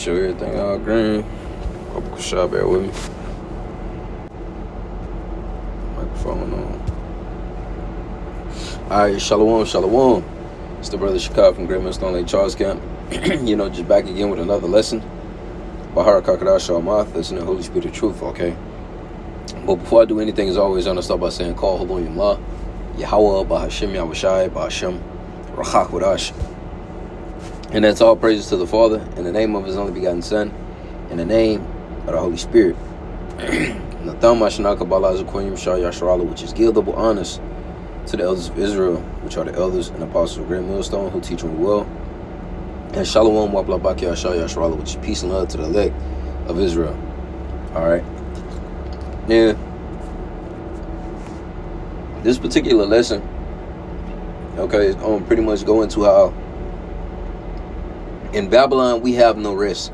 sure everything all green. Hope shop bear with me. Microphone on. Alright, Shalom, Shalom. It's the brother Shakab from Great Millstone Lake Charles Camp. Just back again with another lesson. Bahara Kakadash Shalmath, listening to the Holy Spirit of Truth, okay? But before I do anything, as always, I'm going to start by saying, Call Halon Yamlah, Yahweh, Bahashim Yahushai, Bahashim, Rachach Wadash. And that's all praises to the Father, in the name of His only begotten Son, in the name of the Holy Spirit. Natham Mashanaka Balaza Koyim Shah Yasharala, which is gildable honors to the elders of Israel, which are the elders and apostles of Great Millstone, who teach them well. And Shalom Wablabaki Ashah Yasharala, which is peace and love to the elect of Israel. Alright. Yeah. This particular lesson, okay, is going to pretty much go into how in Babylon we have no rest.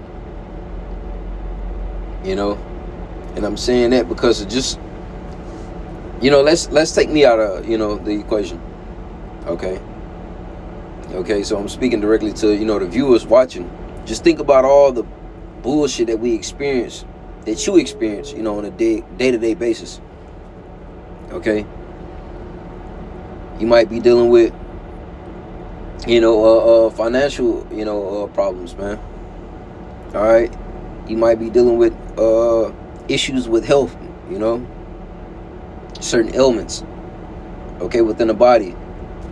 And I'm saying that because it just, let's take me out of, the equation. Okay, so I'm speaking directly to, the viewers watching. Just think about all the bullshit that we experience, that you experience, on a day-to-day basis. Okay? You might be dealing with, financial, problems, man. All right? You might be dealing with issues with health, certain ailments, okay, within the body.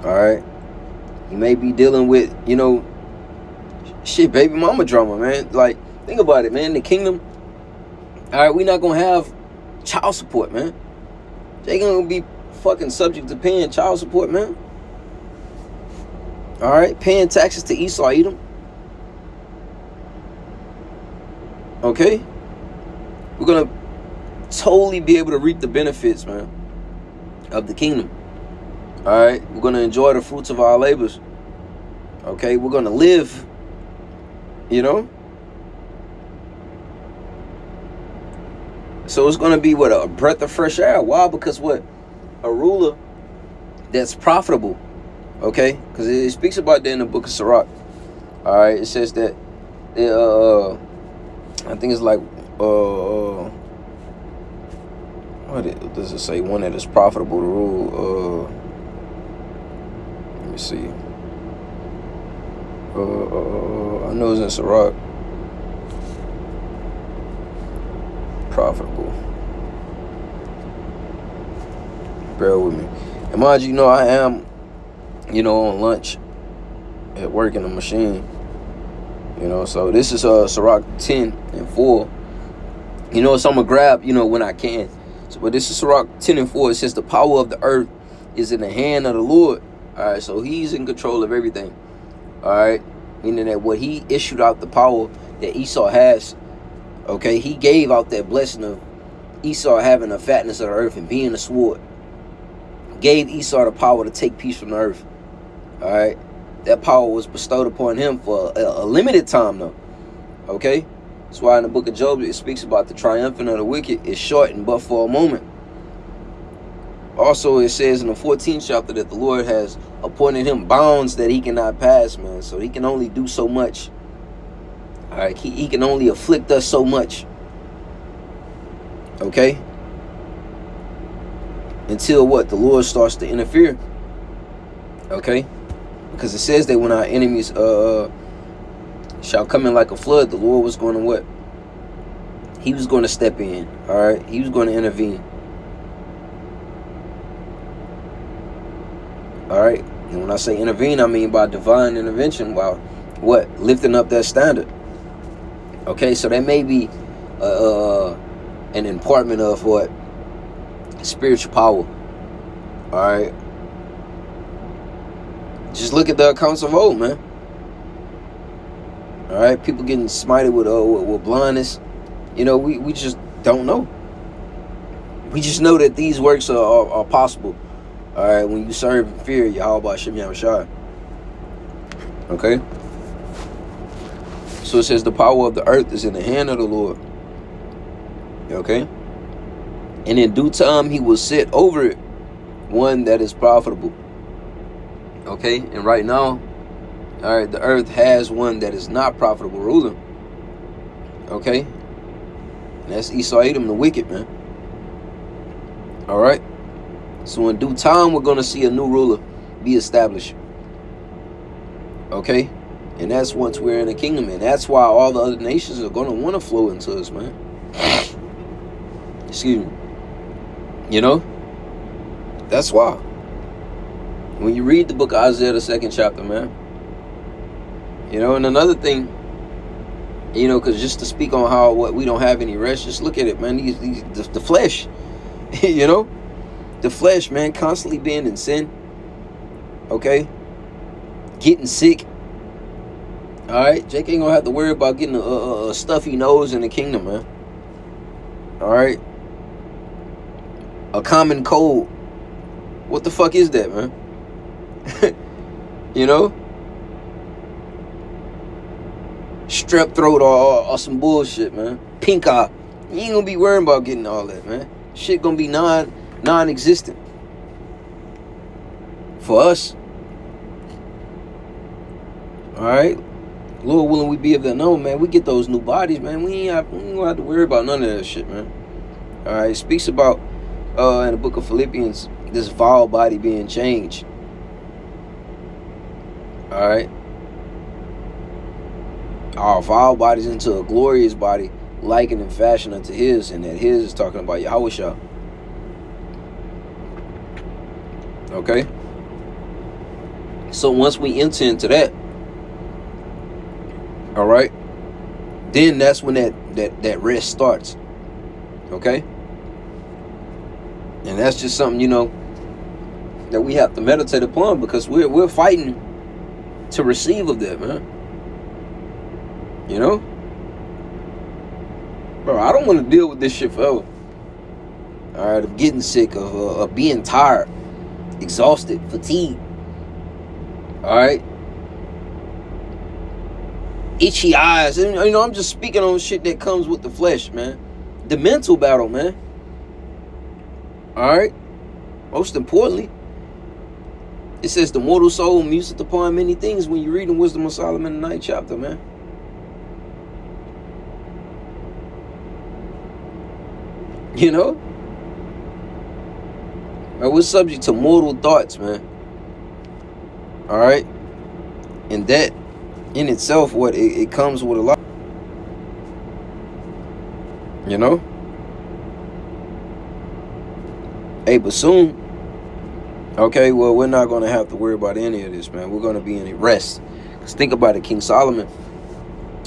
All right? You may be dealing with, baby mama drama, man. Like, think about it, man. The kingdom, all right, we're not going to have child support, man. They're going to be fucking subject to paying child support, man. All right, paying taxes to Esau, Edom. Okay? We're going to totally be able to reap the benefits, man, of the kingdom. All right? We're going to enjoy the fruits of our labors. Okay? We're going to live, So it's going to be, a breath of fresh air. Why? Because a ruler that's profitable. Okay? Because it speaks about that in the book of Sirach. All right? It says that, I think it's like, what does it say? One that is profitable to rule. Let me see. I know it's in Sirach. Profitable. Bear with me. And mind you, I am, on lunch at work in the machine. So this is Sirach 10:4. So I'm gonna grab, when I can. So, but this is Sirach 10:4. It says the power of the earth is in the hand of the Lord. All right, so He's in control of everything. All right, meaning that what He issued out the power that Esau has. Okay, He gave out that blessing of Esau having the fatness of the earth and being a sword. Gave Esau the power to take peace from the earth. All right, that power was bestowed upon him for a limited time, though. Okay. That's why in the book of Job it speaks about the triumphant of the wicked is shortened but for a moment. Also it says in the 14th chapter that the Lord has appointed him bounds that he cannot pass, man. So he can only do so much. Alright, he can only afflict us so much. Okay? Until what? The Lord starts to interfere. Okay? Because it says that when our enemies shall come in like a flood, the Lord was going to what? He was going to step in. All right? He was going to intervene. All right? And when I say intervene, I mean by divine intervention, while what? Lifting up that standard. Okay? So that may be an impartment of what? Spiritual power. All right? Just look at the accounts of old, man. All right, people getting smited with blindness. We just don't know. We just know that these works are possible. All right, when you serve and fear Yahweh Shem Yahushai. Okay. So it says the power of the earth is in the hand of the Lord. Okay. And in due time he will set over it one that is profitable. Okay, and right now, all right, the earth has one that is not profitable ruling. Okay? And that's Esau Edom, the wicked, man. All right? So in due time, we're going to see a new ruler be established. Okay? And that's once we're in the kingdom. And that's why all the other nations are going to want to flow into us, man. Excuse me. You know? That's why. When you read the book of Isaiah, the 2nd chapter, man. You know, and another thing, you know, because just to speak on how we don't have any rest, just look at it, man. The flesh, you know? The flesh, man, constantly being in sin. Okay? Getting sick. Alright? Jake ain't gonna have to worry about getting a stuffy nose in the kingdom, man. Alright? A common cold. What the fuck is that, man? You know? Strep throat or some bullshit, man. Pink eye. You ain't gonna be worrying about getting all that, man. Shit gonna be non-existent. For us. Alright? Lord willing, we be of that known, man. We get those new bodies, man. We ain't gonna have to worry about none of that shit, man. Alright? It speaks about in the book of Philippians, this vile body being changed. Alright? Our vile bodies into a glorious body, likened in fashion unto his, and that his is talking about Yahushua. Okay? So once we enter into that, alright, then that's when that rest starts. Okay? And that's just something, you know, that we have to meditate upon, because we're fighting to receive of that, man. You know? Bro, I don't want to deal with this shit forever. Alright, of getting sick, of being tired, exhausted, fatigued. Alright? Itchy eyes. And, you know, I'm just speaking on shit that comes with the flesh, man. The mental battle, man. Alright? Most importantly, it says the mortal soul museth upon many things when you read in Wisdom of Solomon, the 9th chapter, man. You know? Man, we're subject to mortal thoughts, man. Alright? And that in itself, it comes with a lot. You know? Hey, but soon, okay, well, we're not going to have to worry about any of this, man. We're going to be in rest. Because think about it, King Solomon,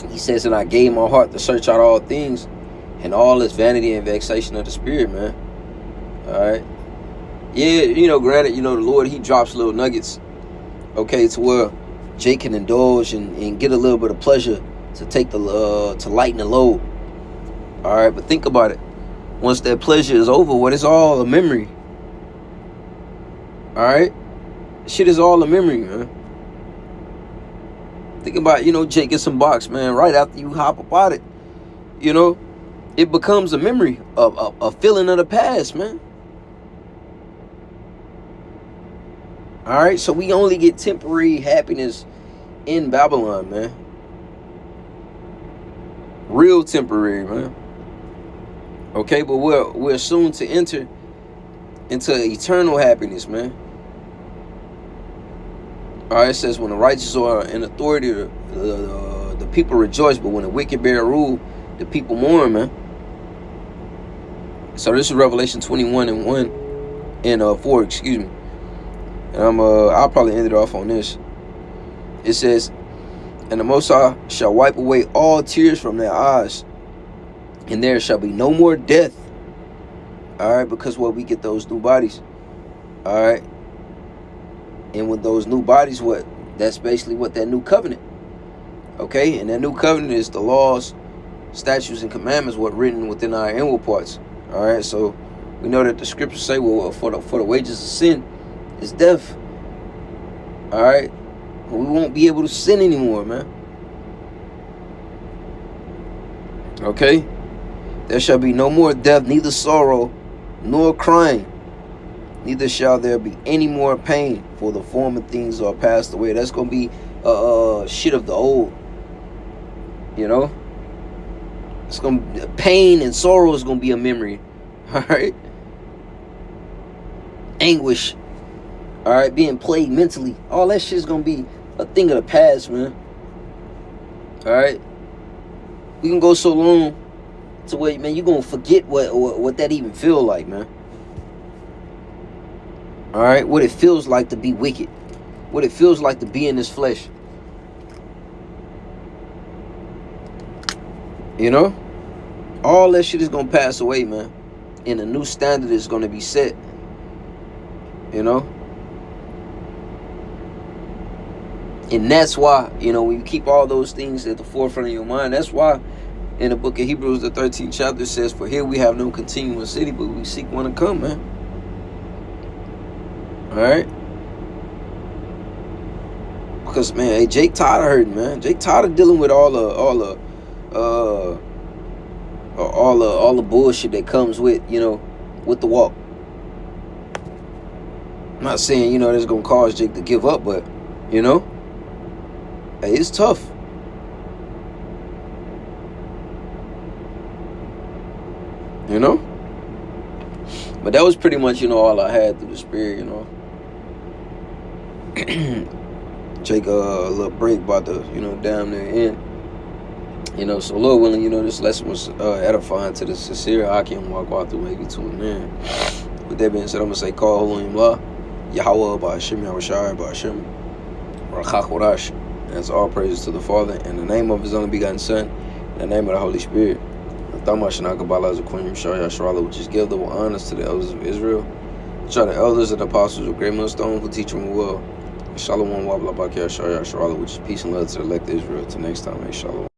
he says, and I gave my heart to search out all things, and all is vanity and vexation of the spirit, man. Alright? Yeah, you know, granted, you know, the Lord, he drops little nuggets, okay, to where Jake can indulge and get a little bit of pleasure to take to lighten the load. Alright, but think about it. Once that pleasure is over, what is all a memory? Alright? Shit is all a memory, man. Think about, you know, Jake gets some box, man, right after you hop up out it. You know? It becomes a memory, a feeling of the past, man. Alright, so we only get temporary happiness in Babylon, man. Real temporary, man. Okay, but we're soon to enter into eternal happiness, man. Alright, it says when the righteous are in authority, the people rejoice, but when the wicked bear rule, the people mourn, man. So this is Revelation 21 and 1 and 4, excuse me. And I'll probably end it off on this. It says, and the Most High shall wipe away all tears from their eyes, and there shall be no more death. Alright, because we get those new bodies. Alright. And with those new bodies, that's basically what that new covenant. Okay, and that new covenant is the laws, statutes, and commandments what written within our inward parts. Alright, so we know that the scriptures say, well, for the wages of sin is death. Alright, we won't be able to sin anymore, man. Okay, there shall be no more death, neither sorrow nor crying, neither shall there be any more pain, for the former things are passed away. That's gonna be shit of the old, you know. It's gonna pain and sorrow is gonna be a memory. All right. Anguish. All right. Being plagued mentally. All that shit's gonna be a thing of the past, man. All right. We can go so long to where, man, you gonna forget what that even feel like, man. All right. What it feels like to be wicked. What it feels like to be in this flesh. You know? All that shit is gonna pass away, man. And a new standard is gonna be set. You know? And that's why, you know, when you keep all those things at the forefront of your mind, that's why in the book of Hebrews, the 13th chapter says, for here we have no continuous city, but we seek one to come, man. All right? Because, man, hey, Jake tired of hurting, man. Jake tired of dealing with all the bullshit that comes with, you know, with the walk. I'm not saying, you know, that's gonna cause Jake to give up, but, you know, hey, it's tough. You know? But that was pretty much, you know, all I had through the spirit, you know. Take a little break about the, you know, damn near end. You know, so Lord willing, you know, this lesson was edifying to the sincere. I can walk through maybe to an end. With that being said, I'm going to say, call Elohim La, Yahweh, Ba'ashim, Yahushai, Ba'ashim, Rakhakorash. That's all praises to the Father, in the name of His only begotten Son, in the name of the Holy Spirit. Which is give double honors to the elders of Israel, which are the elders and apostles of Great Millstone who teach them well. Shalom, which is peace and love to the elect Israel. Till next time, Shalom.